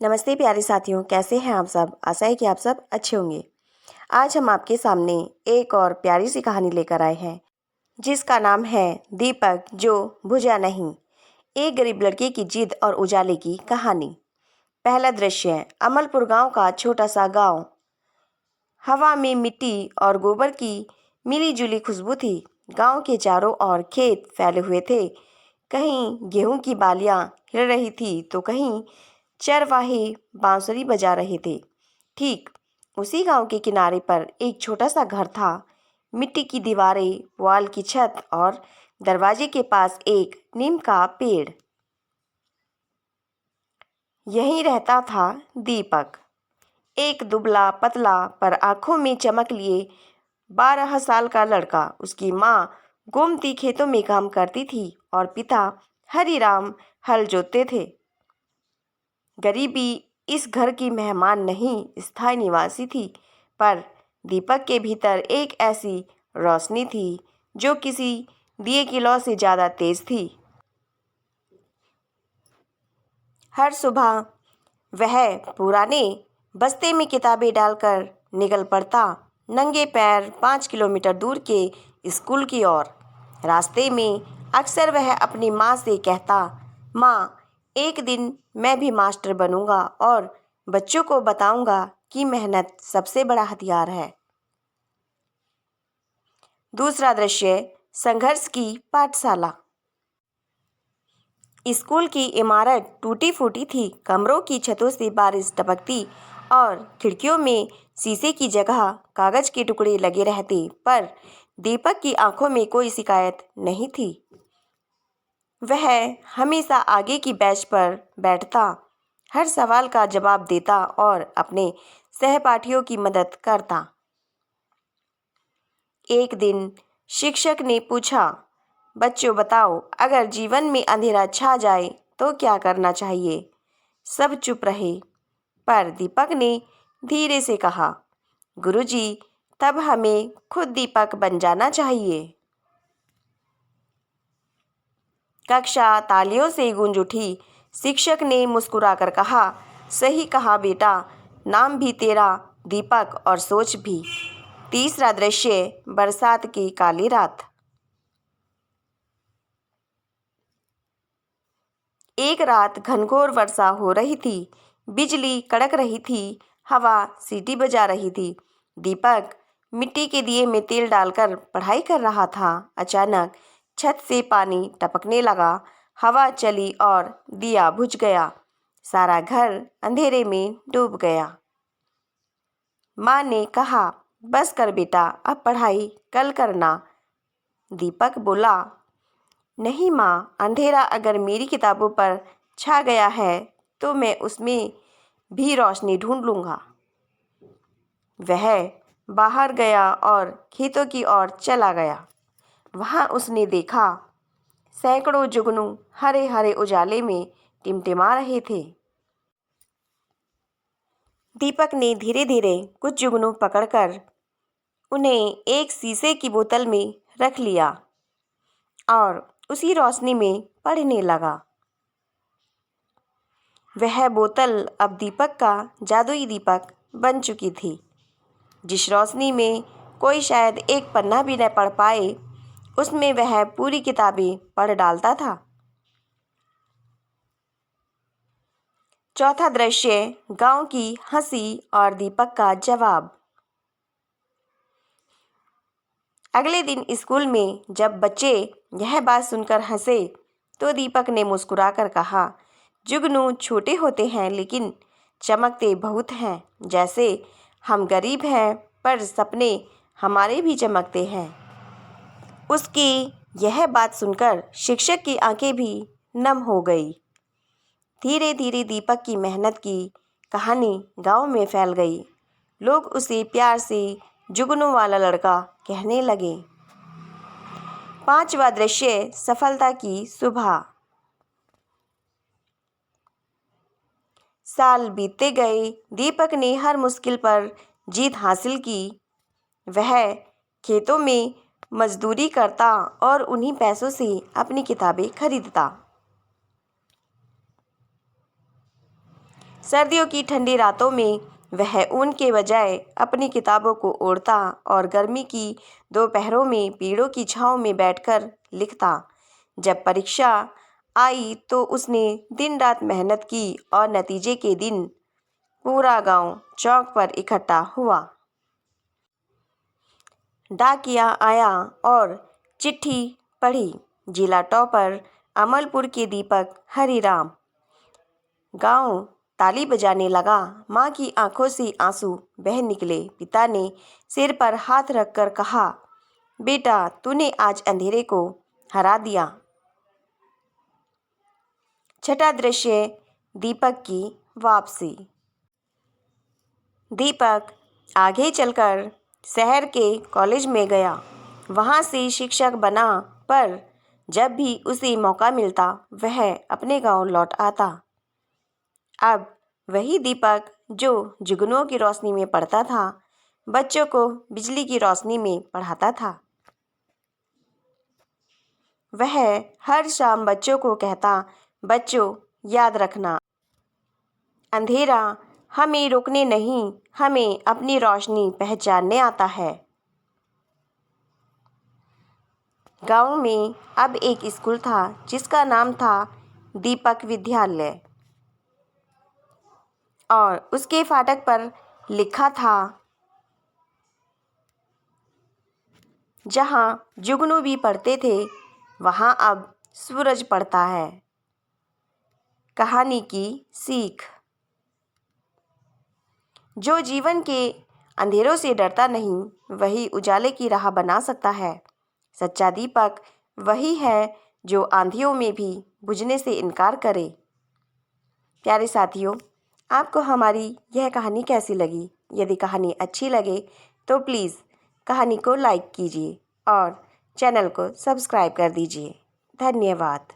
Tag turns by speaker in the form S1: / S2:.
S1: नमस्ते प्यारे साथियों, कैसे हैं आप सब। आशा है कि आप सब अच्छे होंगे। आज हम आपके सामने एक और प्यारी सी कहानी लेकर आए हैं जिसका नाम है दीपक जो बुझा नहीं। एक गरीब लड़के की जिद और उजाले की कहानी। पहला दृश्य, अमलपुर गांव का छोटा सा गांव। हवा में मिट्टी और गोबर की मिली जुली खुशबू थी। गांव के चारों ओर खेत फैले हुए थे। कहीं गेहूं की बालियां हिल रही थी तो कहीं चरवाहे बांसुरी बजा रहे थे। ठीक उसी गांव के किनारे पर एक छोटा सा घर था। मिट्टी की दीवारें, पुआल की छत और दरवाजे के पास एक नीम का पेड़। यहीं रहता था दीपक, एक दुबला पतला पर आंखों में चमक लिए 12 साल का लड़का। उसकी माँ गोमती खेतों में काम करती थी और पिता हरिराम हल जोतते थे। गरीबी इस घर की मेहमान नहीं, स्थायी निवासी थी। पर दीपक के भीतर एक ऐसी रोशनी थी जो किसी दिए की लौ से ज़्यादा तेज थी। हर सुबह वह पुराने बस्ते में किताबें डालकर निकल पड़ता, नंगे पैर 5 किलोमीटर दूर के स्कूल की ओर। रास्ते में अक्सर वह अपनी माँ से कहता, माँ, एक दिन मैं भी मास्टर बनूंगा और बच्चों को बताऊंगा कि मेहनत सबसे बड़ा हथियार है। दूसरा दृश्य, संघर्ष की पाठशाला। स्कूल की इमारत टूटी फूटी थी। कमरों की छतों से बारिश टपकती और खिड़कियों में शीशे की जगह कागज के टुकड़े लगे रहते। पर दीपक की आंखों में कोई शिकायत नहीं थी। वह हमेशा आगे की बेंच पर बैठता, हर सवाल का जवाब देता और अपने सहपाठियों की मदद करता। एक दिन शिक्षक ने पूछा, बच्चों बताओ, अगर जीवन में अंधेरा छा जाए तो क्या करना चाहिए। सब चुप रहे, पर दीपक ने धीरे से कहा, गुरुजी, तब हमें खुद दीपक बन जाना चाहिए। कक्षा तालियों से गूंज उठी। शिक्षक ने मुस्कुराकर कहा, सही कहा बेटा, नाम भी तेरा दीपक और सोच भी। तीसरा दृश्य, बरसात की काली रात। एक रात घनघोर वर्षा हो रही थी। बिजली कड़क रही थी, हवा सीटी बजा रही थी। दीपक मिट्टी के दिए में तेल डालकर पढ़ाई कर रहा था। अचानक छत से पानी टपकने लगा, हवा चली और दिया बुझ गया। सारा घर अंधेरे में डूब गया। माँ ने कहा, बस कर बेटा, अब पढ़ाई कल करना। दीपक बोला, नहीं माँ, अंधेरा अगर मेरी किताबों पर छा गया है तो मैं उसमें भी रोशनी ढूंढ लूँगा। वह बाहर गया और खेतों की ओर चला गया। वहाँ उसने देखा, सैकड़ों जुगनू हरे हरे उजाले में टिमटिमा रहे थे। दीपक ने धीरे धीरे कुछ जुगनू पकड़कर उन्हें एक शीशे की बोतल में रख लिया और उसी रोशनी में पढ़ने लगा। वह बोतल अब दीपक का जादुई दीपक बन चुकी थी। जिस रोशनी में कोई शायद एक पन्ना भी न पढ़ पाए, उसमें वह पूरी किताबें पढ़ डालता था। चौथा दृश्य, गांव की हंसी और दीपक का जवाब। अगले दिन स्कूल में जब बच्चे यह बात सुनकर हंसे तो दीपक ने मुस्कुराकर कहा, जुगनू छोटे होते हैं लेकिन चमकते बहुत हैं। जैसे हम गरीब हैं पर सपने हमारे भी चमकते हैं। उसकी यह बात सुनकर शिक्षक की आंखें भी नम हो गई। धीरे धीरे दीपक की मेहनत की कहानी गांव में फैल गई। लोग उसे प्यार से जुगनू वाला लड़का कहने लगे। पांचवा दृश्य, सफलता की सुबह। साल बीतते गए। दीपक ने हर मुश्किल पर जीत हासिल की। वह खेतों में मजदूरी करता और उन्हीं पैसों से अपनी किताबें खरीदता। सर्दियों की ठंडी रातों में वह ऊन के बजाय अपनी किताबों को ओढ़ता और गर्मी की दोपहरों में पेड़ों की छांव में बैठकर लिखता। जब परीक्षा आई तो उसने दिन रात मेहनत की और नतीजे के दिन पूरा गांव चौक पर इकट्ठा हुआ। डाकिया आया और चिट्ठी पढ़ी। जिला टॉपर अमलपुर के दीपक हरिराम। गांव ताली बजाने लगा। माँ की आंखों से आंसू बह निकले। पिता ने सिर पर हाथ रखकर कहा, बेटा तूने आज अंधेरे को हरा दिया। छठा दृश्य, दीपक की वापसी। दीपक आगे चलकर शहर के कॉलेज में गया। वहाँ से शिक्षक बना, पर जब भी उसे मौका मिलता वह अपने गांव लौट आता। अब वही दीपक जो जुगनुओं की रोशनी में पढ़ता था, बच्चों को बिजली की रोशनी में पढ़ाता था। वह हर शाम बच्चों को कहता, बच्चों याद रखना, अंधेरा हमें रोकने नहीं, हमें अपनी रोशनी पहचानने आता है। गांव में अब एक स्कूल था जिसका नाम था दीपक विद्यालय और उसके फाटक पर लिखा था, जहां जुगनू भी पढ़ते थे वहां अब सूरज पड़ता है। कहानी की सीख। जो जीवन के अंधेरों से डरता नहीं वही उजाले की राह बना सकता है। सच्चा दीपक वही है जो आंधियों में भी बुझने से इनकार करे। प्यारे साथियों, आपको हमारी यह कहानी कैसी लगी? यदि कहानी अच्छी लगे तो प्लीज़ कहानी को लाइक कीजिए और चैनल को सब्सक्राइब कर दीजिए। धन्यवाद।